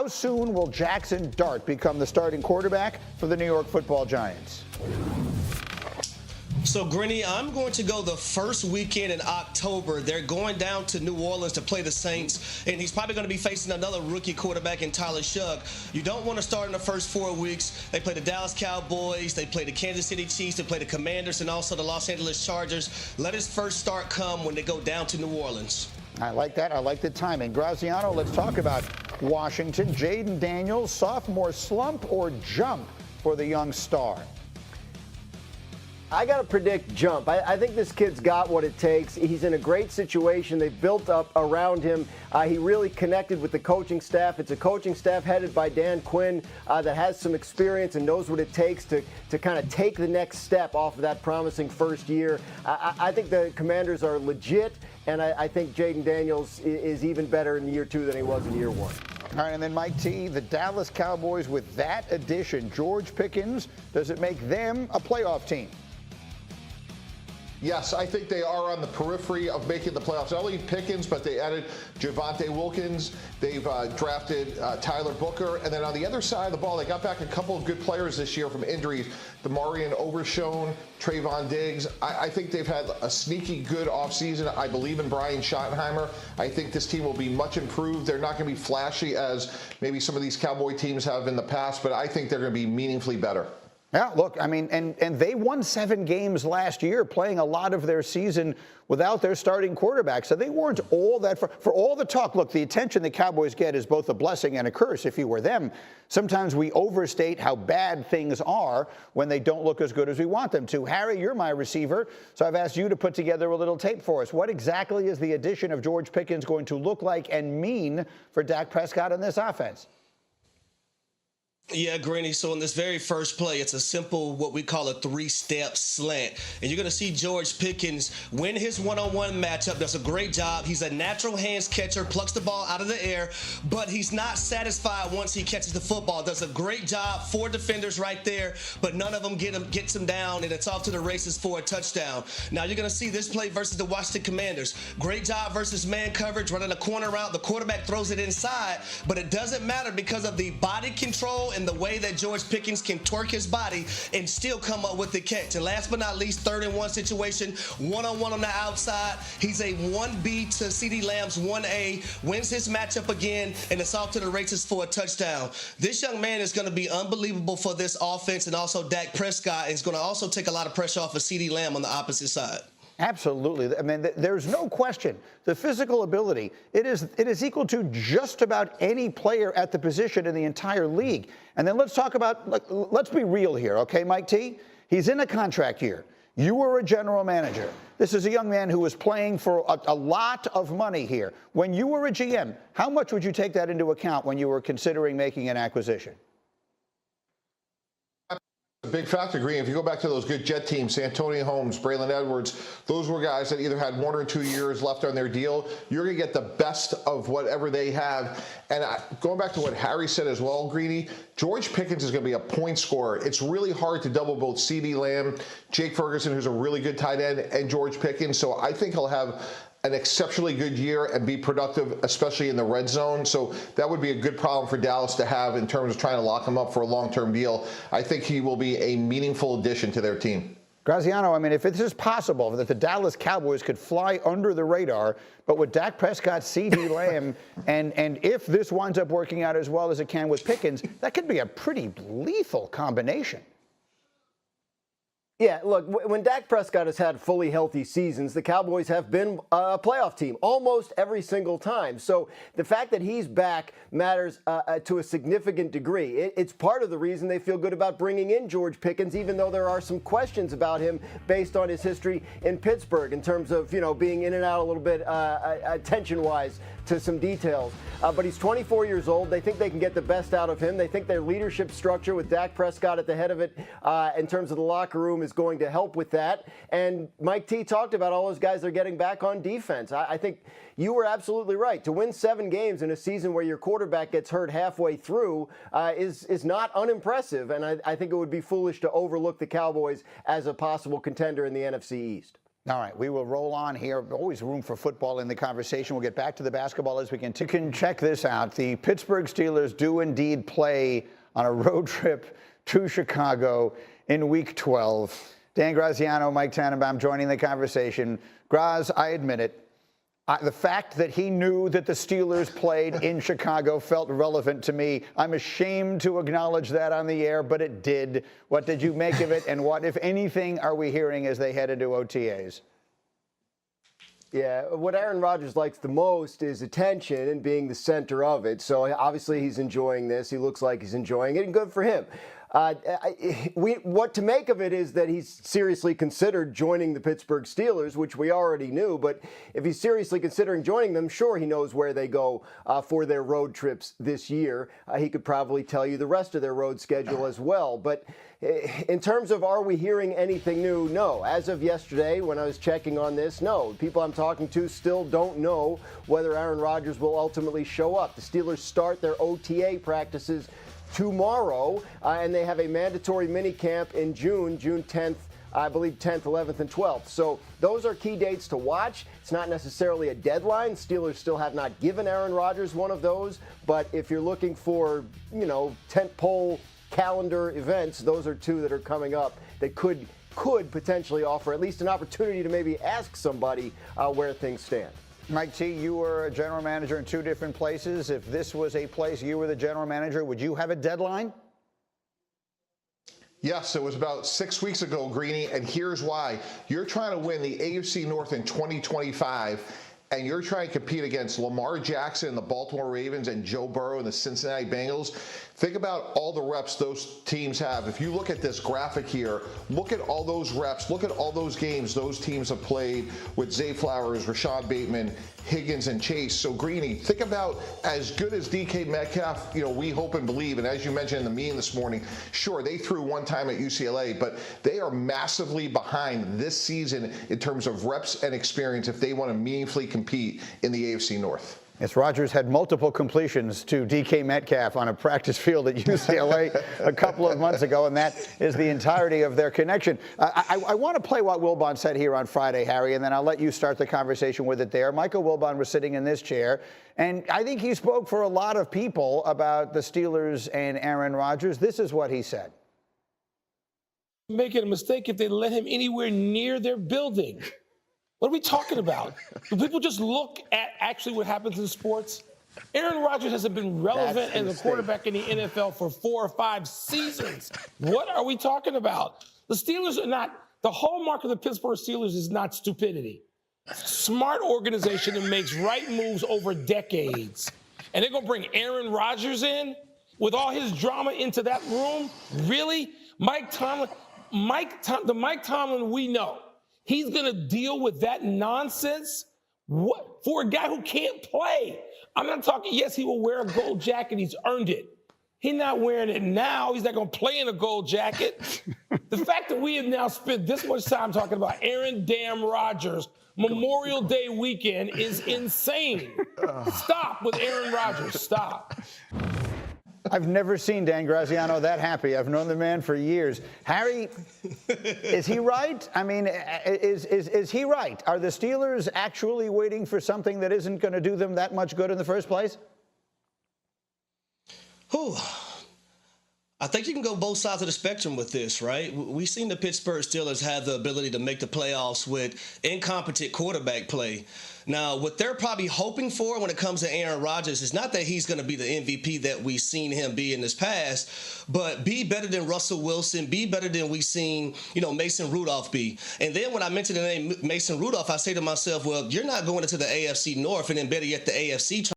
How soon will Jackson Dart become the starting quarterback for the New York Football Giants? So, Grinny, I'm going to go the first weekend in October. They're going down to New Orleans to play the Saints, and he's probably going to be facing another rookie quarterback in Tyler Shough. You don't want to start in the first 4 weeks. They play the Dallas Cowboys, they play the Kansas City Chiefs, they play the Commanders, and also the Los Angeles Chargers. Let his first start come when they go down to New Orleans. I like that. I like the timing. Graziano, let's talk about Washington. Jayden Daniels, sophomore slump or jump for the young star? I got to predict jump. I think this kid's got what it takes. He's in a great situation. They've built up around him. He really connected with the coaching staff. It's a coaching staff headed by Dan Quinn that has some experience and knows what it takes to kind of take the next step off of that promising first year. I think the Commanders are legit, and I think Jayden Daniels is even better in year 2 than he was in year 1. All right, and then Mike T, the Dallas Cowboys with that addition, George Pickens, does it make them a playoff team? Yes, I think they are on the periphery of making the playoffs. Not only Pickens, but they added Javonte Wilkins. They've drafted Tyler Booker. And then on the other side of the ball, they got back a couple of good players this year from injuries. DeMarion Overshone, Trayvon Diggs. I think they've had a sneaky good offseason. I believe in Brian Schottenheimer. I think this team will be much improved. They're not going to be flashy as maybe some of these Cowboy teams have in the past, but I think they're going to be meaningfully better. Yeah, look, I mean, and they won 7 games last year, playing a lot of their season without their starting quarterback. So they weren't all that for all the talk. Look, the attention the Cowboys get is both a blessing and a curse if you were them. Sometimes we overstate how bad things are when they don't look as good as we want them to. Harry, you're my receiver, so I've asked you to put together a little tape for us. What exactly is the addition of George Pickens going to look like and mean for Dak Prescott in this offense? Yeah, Granny. So in this very first play, it's a simple, what we call a 3-step slant. And you're going to see George Pickens win his one-on-one matchup. Does a great job. He's a natural hands catcher, plucks the ball out of the air, but he's not satisfied once he catches the football. Does a great job. 4 defenders right there, but none of them gets him down, and it's off to the races for a touchdown. Now you're going to see this play versus the Washington Commanders. Great job versus man coverage, running a corner route. The quarterback throws it inside, but it doesn't matter because of the body control and the way that George Pickens can twerk his body and still come up with the catch. And last but not least, 3rd and 1 situation, one-on-one on the outside. He's a 1B to CeeDee Lamb's 1A, wins his matchup again, and it's off to the races for a touchdown. This young man is going to be unbelievable for this offense, and also Dak Prescott is going to also take a lot of pressure off of CeeDee Lamb on the opposite side. Absolutely. I mean, there's no question. The physical ability, it is equal to just about any player at the position in the entire league. And then let's talk about, let's be real here, okay, Mike T? He's in a contract year. You were a general manager. This is a young man who was playing for a lot of money here. When you were a GM, how much would you take that into account when you were considering making an acquisition? A big factor, Green. If you go back to those good Jet teams, Santonio Holmes, Braylon Edwards, those were guys that either had 1 or 2 years left on their deal. You're going to get the best of whatever they have. And going back to what Harry said as well, Greeny, George Pickens is going to be a point scorer. It's really hard to double both CeeDee Lamb, Jake Ferguson, who's a really good tight end, and George Pickens. So I think he'll have an exceptionally good year and be productive, especially in the red zone. So that would be a good problem for Dallas to have in terms of trying to lock him up for a long-term deal. I think he will be a meaningful addition to their team. Graziano, I mean, if it is possible that the Dallas Cowboys could fly under the radar, but with Dak Prescott, CeeDee Lamb, and if this winds up working out as well as it can with Pickens, that could be a pretty lethal combination. Yeah, look, when Dak Prescott has had fully healthy seasons, the Cowboys have been a playoff team almost every single time. So the fact that he's back matters to a significant degree. It's part of the reason they feel good about bringing in George Pickens, even though there are some questions about him based on his history in Pittsburgh in terms of, being in and out a little bit attention-wise to some details. But he's 24 years old. They think they can get the best out of him. They think their leadership structure with Dak Prescott at the head of it in terms of the locker room is going to help with that. And Mike T talked about all those guys they're getting back on defense. I think you were absolutely right. To win 7 games in a season where your quarterback gets hurt halfway through is not unimpressive. And I think it would be foolish to overlook the Cowboys as a possible contender in the NFC East. All right, we will roll on here. Always room for football in the conversation. We'll get back to the basketball as we can. You can check this out. The Pittsburgh Steelers do indeed play on a road trip to Chicago in Week 12. Dan Graziano, Mike Tannenbaum joining the conversation. Graz, I admit it. The fact that he knew that the Steelers played in Chicago felt relevant to me. I'm ashamed to acknowledge that on the air, but it did. What did you make of it, and what, if anything, are we hearing as they head into OTAs? Yeah, what Aaron Rodgers likes the most is attention and being the center of it. So obviously he's enjoying this. He looks like he's enjoying it, and good for him. What to make of it is that he's seriously considered joining the Pittsburgh Steelers, which we already knew. But if he's seriously considering joining them, sure, he knows where they go for their road trips this year. He could probably tell you the rest of their road schedule as well. But in terms of are we hearing anything new, no. As of yesterday, when I was checking on this, no. People I'm talking to still don't know whether Aaron Rodgers will ultimately show up. The Steelers start their OTA practices tomorrow, and they have a mandatory mini camp in June 10th, I believe 10th, 11th, and 12th. So those are key dates to watch. It's not necessarily a deadline. Steelers still have not given Aaron Rodgers one of those, but if you're looking for, tentpole calendar events, those are two that are coming up that could potentially offer at least an opportunity to maybe ask somebody where things stand. Mike T., you were a general manager in two different places. If this was a place you were the general manager, would you have a deadline? Yes, it was about 6 weeks ago, Greeny, and here's why. You're trying to win the AFC North in 2025, and you're trying to compete against Lamar Jackson and the Baltimore Ravens and Joe Burrow and the Cincinnati Bengals. Think about all the reps those teams have. If you look at this graphic here, look at all those reps, look at all those games those teams have played with Zay Flowers, Rashad Bateman, Higgins, and Chase. So, Greeny, think about as good as DK Metcalf, we hope and believe, and as you mentioned in the meeting this morning, sure, they threw one time at UCLA, but they are massively behind this season in terms of reps and experience if they want to meaningfully compete in the AFC North. Yes, Rodgers had multiple completions to DK Metcalf on a practice field at UCLA a couple of months ago, and that is the entirety of their connection. I want to play what Wilbon said here on Friday, Harry, and then I'll let you start the conversation with it there. Michael Wilbon was sitting in this chair, and I think he spoke for a lot of people about the Steelers and Aaron Rodgers. This is what he said. Making a mistake if they let him anywhere near their building. What are we talking about? Do people just look at actually what happens in sports? Aaron Rodgers hasn't been relevant as a quarterback in the NFL for 4 or 5 seasons. What are we talking about? The Steelers are not, the hallmark of the Pittsburgh Steelers is not stupidity. Smart organization that makes right moves over decades. And they're going to bring Aaron Rodgers in with all his drama into that room? Really? The Mike Tomlin we know. He's going to deal with that nonsense? What? For a guy who can't play. I'm not talking, yes, he will wear a gold jacket. He's earned it. He's not wearing it now. He's not going to play in a gold jacket. The fact that we have now spent this much time talking about Aaron damn Rodgers Memorial Day weekend is insane. Stop with Aaron Rodgers. Stop. I've never seen Dan Graziano that happy. I've known the man for years. Harry, is he right? I mean, is he right? Are the Steelers actually waiting for something that isn't going to do them that much good in the first place? Whew. I think you can go both sides of the spectrum with this, right? We've seen the Pittsburgh Steelers have the ability to make the playoffs with incompetent quarterback play. Now, what they're probably hoping for when it comes to Aaron Rodgers is not that he's going to be the MVP that we've seen him be in this past, but be better than Russell Wilson, be better than we've seen, Mason Rudolph be. And then when I mention the name Mason Rudolph, I say to myself, well, you're not going into the AFC North and then better yet the AFC